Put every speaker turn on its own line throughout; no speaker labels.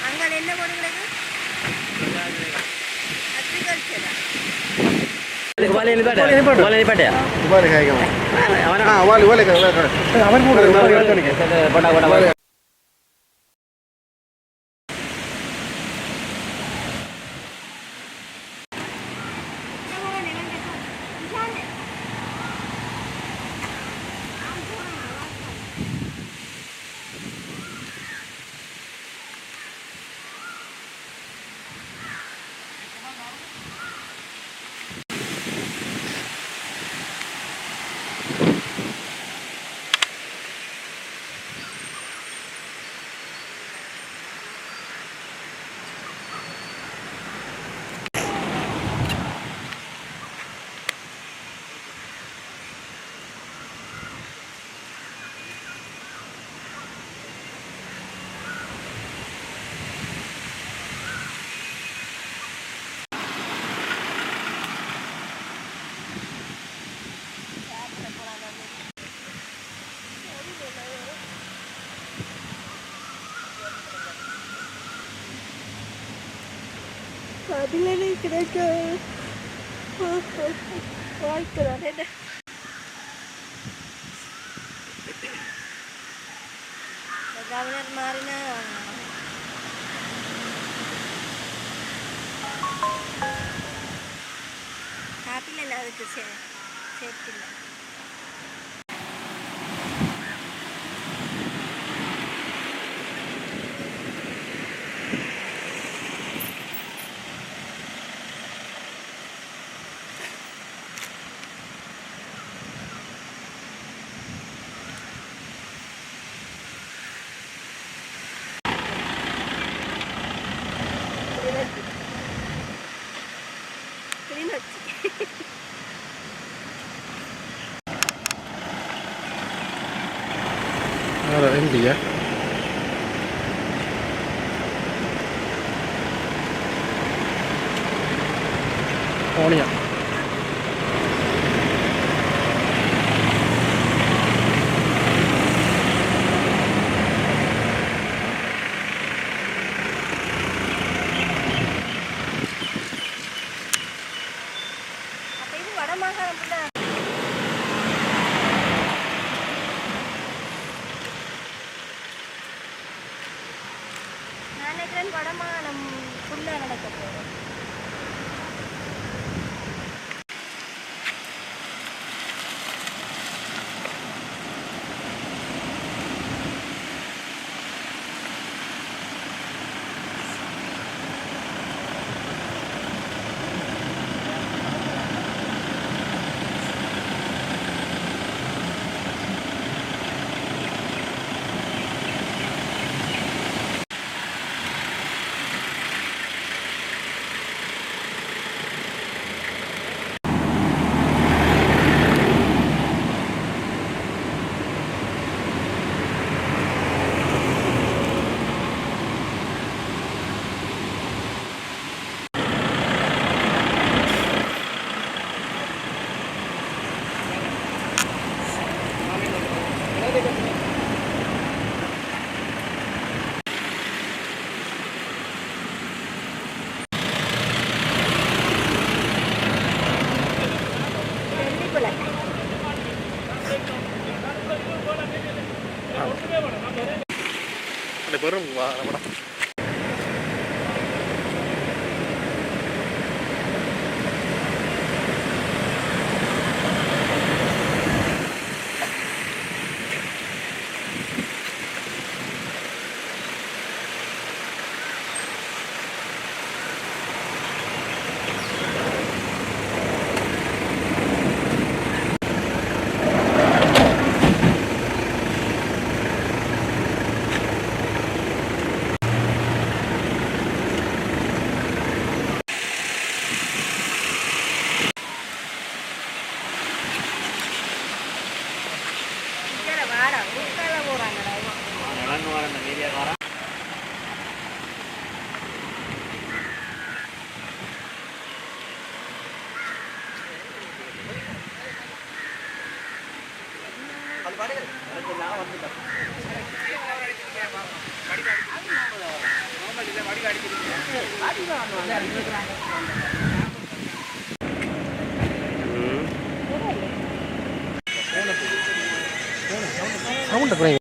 அங்கே என்ன போடுங்களுக்கு அக்ரிகல்ச்சரா அதிலே கிடைக்க வாழ்த்துறான் என்ன கவர்னர் மாறினா காப்பில் இல்லை அதுக்கு சேஃப்டி இல்லை
Ada MD ya. Oh ya.
apa itu வடமாகாணம் புள்ள நான் நினைக்கிறேன் வடமாகாணம் புள்ள நடக்க போகிறோம்
Ada barang apa? சவுண்ட் குறைங்க.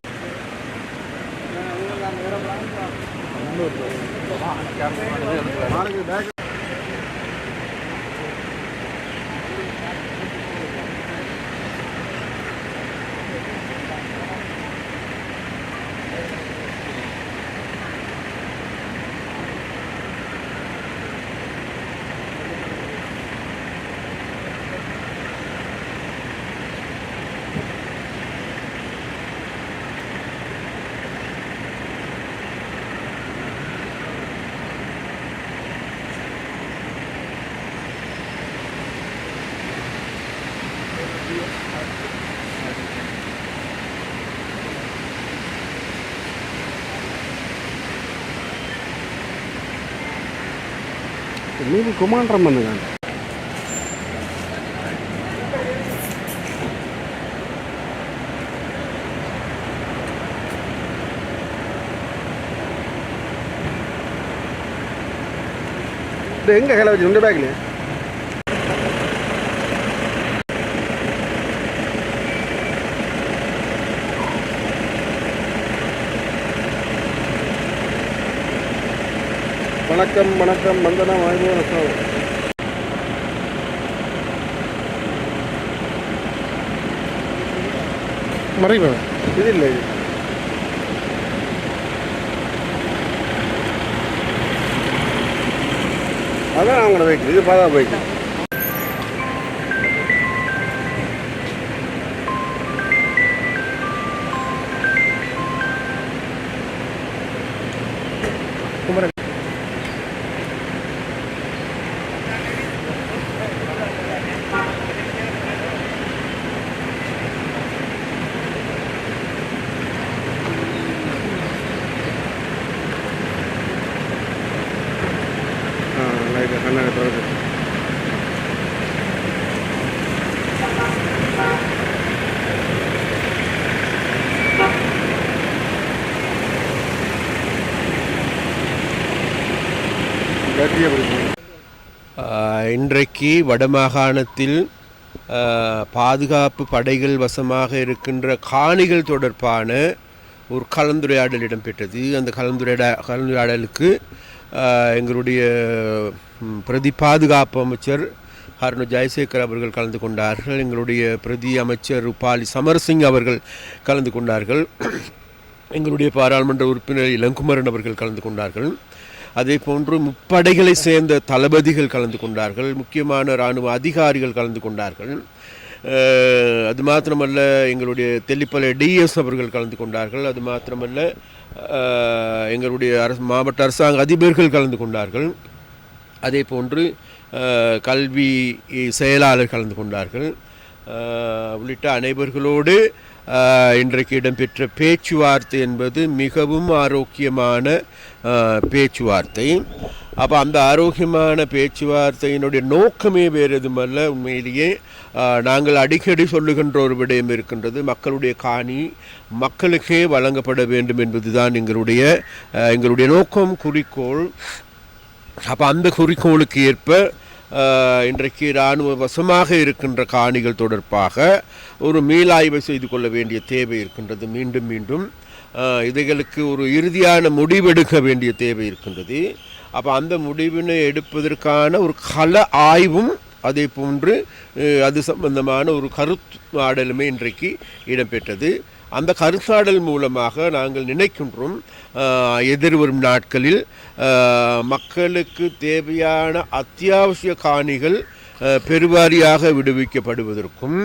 మీకు కుమాండ్రం అందుకండి எங்கே கையில் வச்சு உங்கள் பேக்கில் வணக்கம் வணக்கம் வந்தனா வாய்ப்பு மறைவு இது இல்லை இது அதான் அவங்களோட பைக் இது பாதா பைக் குமரன் கண்ணாடி தொடர்ந்து
இன்றைக்கு வடமாகாணத்தில் பாதுகாப்பு படைகள் வசமாக இருக்கின்ற காணிகள் தொடர்பான ஒரு கலந்துரையாடல் இடம்பெற்றது. அந்த கலந்துரையாடலுக்கு எங்களுடைய பிரதி பாதுகாப்பு அமைச்சர் ஹர்னு ஜெயசேகர் அவர்கள் கலந்து கொண்டார்கள். எங்களுடைய பிரதி அமைச்சர் உபாலி சமரசிங் அவர்கள் கலந்து கொண்டார்கள். எங்களுடைய பாராளுமன்ற உறுப்பினர் இளங்குமரன் அவர்கள் கலந்து கொண்டார்கள். அதே போன்று முப்படைகளை சேர்ந்த தளபதிகள் கலந்து கொண்டார்கள். முக்கியமான இராணுவ அதிகாரிகள் கலந்து கொண்டார்கள். அது மாத்திரமல்ல, எங்களுடைய தெல்லிப்பளை டிஎஸ் அவர்கள் கலந்து கொண்டார்கள். அது மாத்திரமல்ல, எங்களுடைய மாவட்ட அரசாங்க அதிபர்கள் கலந்து கொண்டார்கள். அதே போன்று கல்வி செயலாளர் கலந்து கொண்டார்கள். உள்ளிட்ட அனைவர்களோடு இன்றைக்கு இடம்பெற்ற பேச்சுவார்த்தை என்பது மிகவும் ஆரோக்கியமான பேச்சுவார்த்தை. அப்போ அந்த ஆரோக்கியமான பேச்சுவார்த்தையினுடைய நோக்கமே வேறு எதுமல்ல, உண்மையிலேயே நாங்கள் அடிக்கடி சொல்லுகின்ற ஒரு விடயம் இருக்கின்றது. மக்களுடைய காணி மக்களுக்கே வழங்கப்பட வேண்டும் என்பதுதான் எங்களுடைய நோக்கம், குறிக்கோள். அப்போ அந்த குறிக்கோளுக்கு ஏற்ப இன்றைக்கு இராணுவ வசமாக இருக்கின்ற காணிகள் தொடர்பாக ஒரு மீளாய்வை செய்து கொள்ள வேண்டிய தேவை இருக்கின்றது. மீண்டும் மீண்டும் இதைகளுக்கு ஒரு இறுதியான முடிவெடுக்க வேண்டிய தேவை இருக்கின்றது. அப்போ அந்த முடிவினை எடுப்பதற்கான ஒரு கள ஆய்வும் அதே போன்று அது சம்பந்தமான ஒரு கருத்தாடலுமே இன்றைக்கு இடம்பெற்றது. அந்த கருத்தாடல் மூலமாக நாங்கள் நினைக்கின்றோம், எதிர்வரும் நாட்களில் மக்களுக்கு தேவையான அத்தியாவசிய காணிகள் பெருவாரியாக விடுவிக்கப்படுவதற்கும்,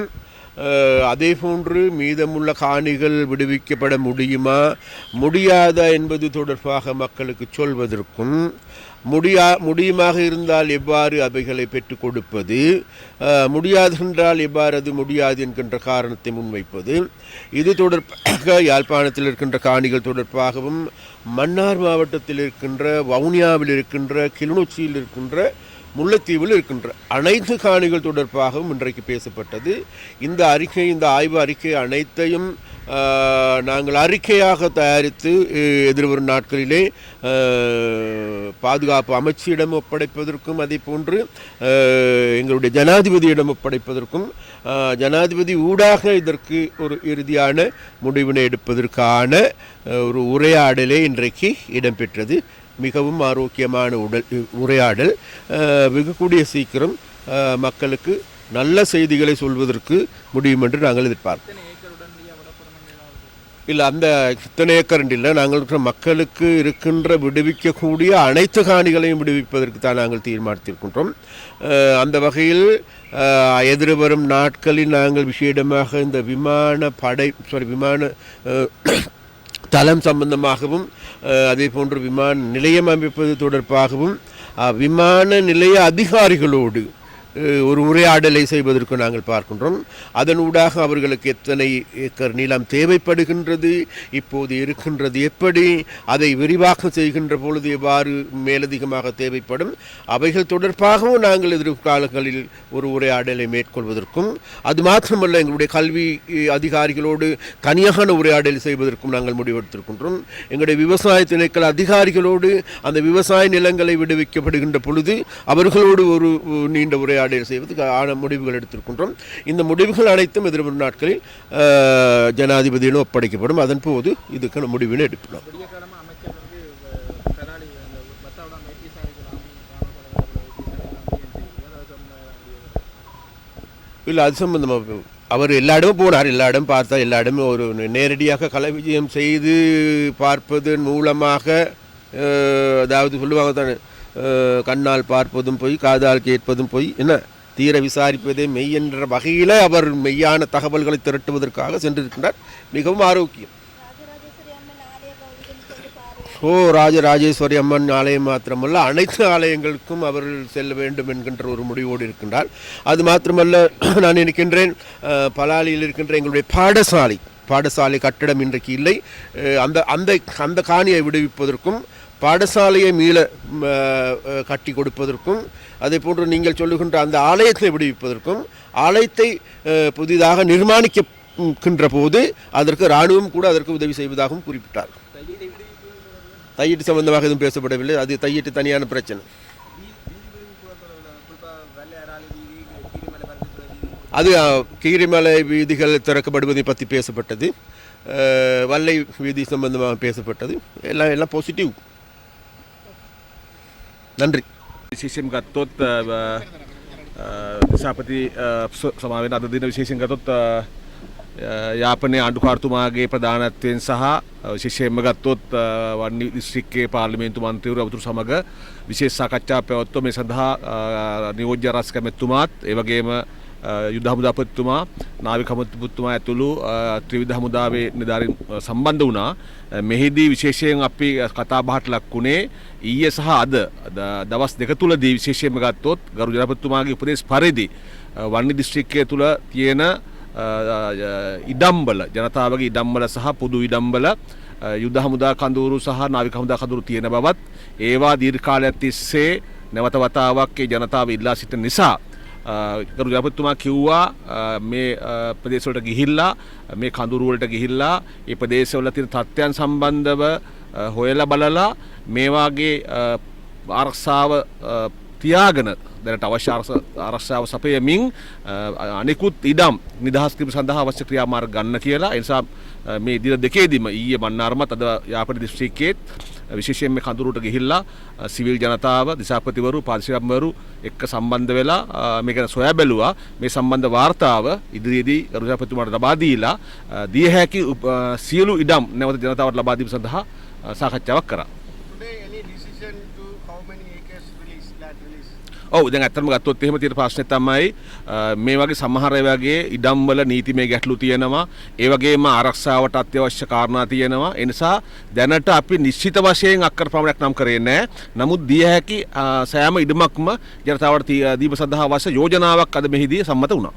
அதே போன்று மீதமுள்ள காணிகள் விடுவிக்கப்பட முடியாதா என்பது தொடர்பாக மக்களுக்கு சொல்வதற்கும், முடியுமாக இருந்தால் எவ்வாறு அவைகளை பெற்றுக் கொடுப்பது, முடியாது என்றால் எவ்வாறு அது முடியாது என்கின்ற காரணத்தை முன்வைப்பது, இது தொடர்பாக யாழ்ப்பாணத்தில் இருக்கின்ற காணிகள் தொடர்பாகவும், மன்னார் மாவட்டத்தில் இருக்கின்ற வவுனியாவில் இருக்கின்ற கிளிநொச்சியில் இருக்கின்ற முல்லைத்தீவில் இருக்கின்ற அனைத்து காணிகள் தொடர்பாகவும் இன்றைக்கு பேசப்பட்டது. இந்த ஆய்வு அறிக்கை அனைத்தையும் நாங்கள் அறிக்கையாக தயாரித்து எதிர்வரும் நாட்களிலே பாதுகாப்பு அமைச்சிடம் ஒப்படைப்பதற்கும் அதே போன்று எங்களுடைய ஜனாதிபதியிடம் ஒப்படைப்பதற்கும் ஜனாதிபதி ஊடாக இதற்கு ஒரு இறுதியான முடிவினை எடுப்பதற்கான ஒரு உரையாடலே இன்றைக்கு இடம்பெற்றது. மிகவும் ஆரோக்கியமான உரையாடல். வெகு கூடிய சீக்கிரம் மக்களுக்கு நல்ல செய்திகளை சொல்வதற்கு முடியும் என்று நாங்கள் எதிர்பார்க்கிறோம். இல்லை, அந்த இத்தனை ஏக்கர் இல்லை, நாங்கள் இருக்கிற மக்களுக்கு இருக்கின்ற விடுவிக்கக்கூடிய அனைத்து காணிகளையும் விடுவிப்பதற்கு தான் நாங்கள் தீர்மானித்திருக்கின்றோம். அந்த வகையில் எதிர்வரும் நாட்களில் நாங்கள் விசேடமாக இந்த விமான தளம் சம்பந்தமாகவும் அதே போன்று விமான நிலையம் அமைப்பது தொடர்பாகவும் விமான நிலைய அதிகாரிகளோடு ஒரு உரையாடலை செய்வதற்கு நாங்கள் பார்க்கின்றோம். அதனூடாக அவர்களுக்கு எத்தனை ஏக்கர் நிலம் தேவைப்படுகின்றது, இப்போது இருக்கின்றது எப்படி, அதை விரிவாக்கம் செய்கின்ற பொழுது எவ்வாறு மேலதிகமாக தேவைப்படும், அவைகள் தொடர்பாகவும் நாங்கள் எதிர்காலங்களில் ஒரு உரையாடலை மேற்கொள்வதற்கும், அது மாத்திரமல்ல எங்களுடைய கல்வி அதிகாரிகளோடு தனியான உரையாடல் செய்வதற்கும் நாங்கள் முடிவெடுத்திருக்கின்றோம். எங்களுடைய விவசாய திணைக்கள அதிகாரிகளோடு அந்த விவசாய நிலங்களை விடுவிக்கப்படுகின்ற பொழுது அவர்களோடு ஒரு நீண்ட உரையாடல் செய்வதற்கு ஆன முடிவுகள் எடுத்திருக்கின்றோம். இந்த முடிவுகள் அனைத்தும் எதிர்வரும் நாட்களில் ஜனாதிபதியிடம் ஒப்படைக்கப்படும். அதன் போது இதுக்கான முடிவினை எடுப்போம். இல்லை, அது சம்பந்தமாக அவர் எல்லா இடமும் போனார், எல்லா இடமும் பார்த்தார், எல்லா இடமும் ஒரு நேரடியாக கலை விஜயம் செய்து பார்ப்பதன் மூலமாக, அதாவது சொல்லுவாங்க தானே, கண்ணால் பார்ப்பதும் போய் காதால் கேட்பதும் போய், என்ன தீர விசாரிப்பதே மெய் என்ற வகையில் அவர் மெய்யான தகவல்களை திரட்டுவதற்காக சென்றிருக்கின்றார். மிகவும் ஆரோக்கியம். ராஜராஜேஸ்வரி அம்மன் ஆலயம் மாத்திரமல்ல, அனைத்து ஆலயங்களுக்கும் அவர்கள் செல்ல வேண்டும் என்கின்ற ஒரு முடிவோடு இருக்கின்றார். அது மாத்திரமல்ல, நான் நினைக்கின்றேன் பலாலியில் இருக்கின்ற எங்களுடைய பாடசாலை கட்டடம் இன்றைக்கு இல்லை. அந்த காணியை விடுவிப்பதற்கும் பாடசாலையை மீள கட்டி கொடுப்பதற்கும், அதே போன்று நீங்கள் சொல்லுகின்ற அந்த ஆலயத்தை விடுவிப்பதற்கும், ஆலயத்தை புதிதாக நிர்மாணிக்கின்ற போது அதற்கு இராணுவம் கூட அதற்கு உதவி செய்வதாகவும் குறிப்பிட்டார். தையீட்டு சம்பந்தமாக எதுவும் பேசப்படவில்லை. அது தையீட்டு தனியான பிரச்சனை. அது கீரிமலை வீதிகள் திறக்கப்படுவதை பற்றி பேசப்பட்டது, வல்லை வீதி சம்பந்தமாக பேசப்பட்டது. எல்லாம் பாசிட்டிவ். நன்றி.
විශේෂයෙන් ගත්තොත් දිසාපති සමාවෙන අද දින විශේෂයෙන් ගත්තොත් යාපනයේ ආණ්ඩුකාරතුමාගේ ප්‍රධානත්වයෙන් සහ විශේෂයෙන්ම ගත්තොත් වන්නි දිස්ත්‍රික්කයේ පාර්ලිමේන්තු මන්ත්‍රීවරු අවතුරු සමග විශේෂ සාකච්ඡාවක් පැවැත්වුවා. මේ සඳහා නියෝජ්‍ය රාජ්‍ය කැමැතිතුමාත් ඒ වගේම යුද හමුදාපතිතුමා, නාවික හමුදාපතිතුමා ඇතුළු ත්‍රිවිධ හමුදාවේ නිලධාරීන් සම්බන්ධ වුණා. මෙහිදී විශේෂයෙන් අපි කතා බහට ලක් වුණේ ඊයේ සහ අද දවස් දෙක තුලදී විශේෂයෙන්ම ගත්තොත් ගරු ජනාධිපතිතුමාගේ උපදේශ පරිදි වන්නි දිස්ත්‍රික්කය තුල තියෙන ඉඩම්බල, ජනතාවගේ ඉඩම්බල සහ පොදු ඉඩම්බල යුද හමුදා කඳවුරු සහ නාවික හමුදා කඳවුරු තියෙන බවත්, ඒවා දීර්ඝ කාලයක් තිස්සේ නැවත වතාවක් ඒ ජනතාව ඉල්ලා සිටින නිසා ගරු ජනාධිපතිතුමා කිව්වා මේ ප්‍රදේශවලට ගිහිල්ලා, මේ කඳුරු වලට ගිහිල්ලා ඒ ප්‍රදේශවල තියෙන තත්ත්වයන් සම්බන්ධව හොයලා බලලා මේ වාගේ ආරක්ෂාව තියාගෙන දැනට අවශ්‍ය ආරක්ෂාව සපයමින් අනිකුත් ඉඩම් නිදහස් කිරීම සඳහා අවශ්‍ය ක්‍රියාමාර්ග ගන්න කියලා. ඒ නිසා මේ දින දෙකේදීම ඊයේ මන්නාරමත් අද යාපනයේ දිස්ත්‍රික්කයේත් විශේෂයෙන් මේ කඳුරුට ගිහිල්ලා සිවිල් ජනතාව, දිසාපතිවරු, පාරිශ්‍රමිකවරු එක්ක සම්බන්ධ වෙලා මේක සොයා බැලුවා. මේ සම්බන්ධ වාර්තාව ඉදිරියේදී ගරු ජනාධිපතිතුමාට ලබා දීලා දිය හැකි සියලු ඉඩම් නැවත ජනතාවට ලබා දීම සඳහා සාකච්ඡාවක් කරා. ඔව්, දැන් ඇත්තටම ගත්තොත් එහෙම තියෙන ප්‍රශ්නේ තමයි මේ වගේ සමහර වගේ ඉඩම් වල නීතිමය ගැටලු තියෙනවා. ඒ වගේම ආරක්ෂාවට අත්‍යවශ්‍ය කාරණා තියෙනවා. ඒ නිසා දැනට අපි නිශ්චිත වශයෙන් අක්කර ප්‍රමාණයක් නම් කරේ නැහැ. නමුත් දිය හැකි සෑම ඉඩමක්ම ජනතාවට දීම සඳහා අවශ්‍ය යෝජනාවක් අද මෙහිදී සම්මත වුණා.